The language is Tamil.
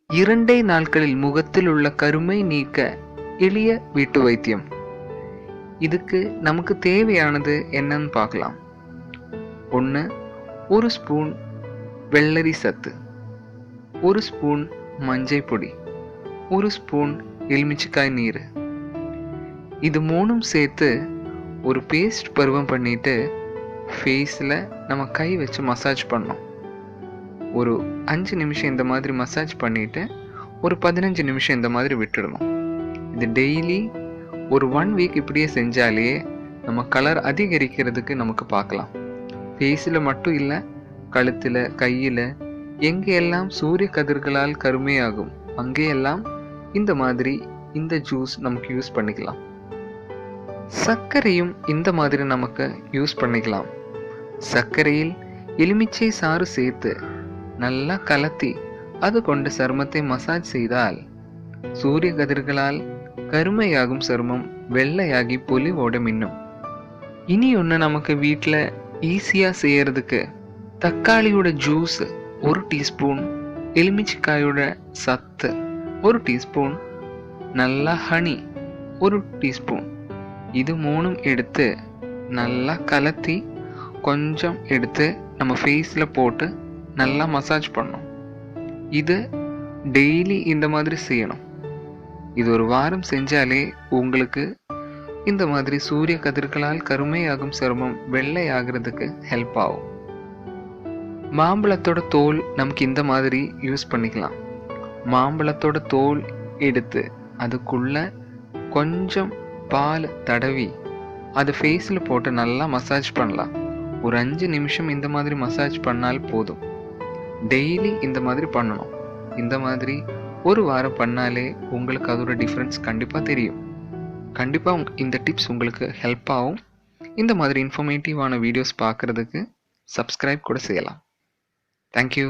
2 நாட்களில் முகத்தில் உள்ள கருமை நீக்க எளிய வீட்டு வைத்தியம். இதுக்கு நமக்கு தேவையானது என்னன்னு பார்க்கலாம். 1 1 ஸ்பூன் வெள்ளரி சத்து, 1 ஸ்பூன் மஞ்சள் பொடி, 1 ஸ்பூன் எலுமிச்சக்காய் நீர். இது 3ம் சேர்த்து ஒரு பேஸ்ட் பருவம் பண்ணிட்டு ஃபேஸில் நம்ம கை வச்சு மசாஜ் பண்ணோம். ஒரு 5 நிமிஷம் இந்த மாதிரி மசாஜ் பண்ணிவிட்டு ஒரு 15 நிமிஷம் இந்த மாதிரி விட்டுடணும். இது டெய்லி ஒரு 1 வீக் இப்படியே செஞ்சாலே நம்ம கலர் அதிகரிக்கிறதுக்கு நமக்கு பார்க்கலாம். ஃபேஸில் மட்டும் இல்லை, கழுத்தில், கையில், எங்கெல்லாம் சூரிய கதிர்களால் கருமையாகும் அங்கேயெல்லாம் இந்த மாதிரி இந்த ஜூஸ் நமக்கு யூஸ் பண்ணிக்கலாம். சர்க்கரையும் இந்த மாதிரி நமக்கு யூஸ் பண்ணிக்கலாம். சர்க்கரையில் எலுமிச்சை சாறு சேர்த்து நல்லா கலத்தி அது கொண்டு சருமத்தை மசாஜ் செய்தால் சூரிய கதிர்களால் கருமையாகும் சருமம் வெள்ளையாகி பொலிவோட மின்னும். இனி ஒன்று நமக்கு வீட்டில் ஈஸியாக செய்யறதுக்கு தக்காளியோட ஜூஸ் 1 டீஸ்பூன், எலுமிச்சக்காயோட சத்து 1 டீஸ்பூன், நல்லா ஹனி 1 டீஸ்பூன், இது 3ம் எடுத்து நல்லா கலத்தி கொஞ்சம் எடுத்து நம்ம ஃபேஸில் போட்டு நல்லா மசாஜ் பண்ணணும். இது டெய்லி இந்த மாதிரி செய்யணும். இது ஒரு வாரம் செஞ்சாலே உங்களுக்கு இந்த மாதிரி சூரிய கதிர்களால் கருமையாகும் சருமம் வெள்ளை ஆகிறதுக்கு ஹெல்ப் ஆகும். மாம்பழத்தோட தோல் நமக்கு இந்த மாதிரி யூஸ் பண்ணிக்கலாம். மாம்பழத்தோட தோல் எடுத்து அதுக்குள்ள கொஞ்சம் பால் தடவி அது ஃபேஸில் போட்டு நல்லா மசாஜ் பண்ணலாம். ஒரு 5 நிமிஷம் இந்த மாதிரி மசாஜ் பண்ணால் போதும். டெய்லி இந்த மாதிரி பண்ணணும். இந்த மாதிரி ஒரு வாரம் பண்ணாலே உங்களுக்கு அதோட டிஃப்ரென்ஸ் கண்டிப்பாக தெரியும். கண்டிப்பாக இந்த டிப்ஸ் உங்களுக்கு ஹெல்ப் ஆகும். இந்த மாதிரி இன்ஃபர்மேட்டிவான வீடியோஸ் பார்க்குறதுக்கு சப்ஸ்கிரைப் கூட செய்யலாம். தேங்க்யூ.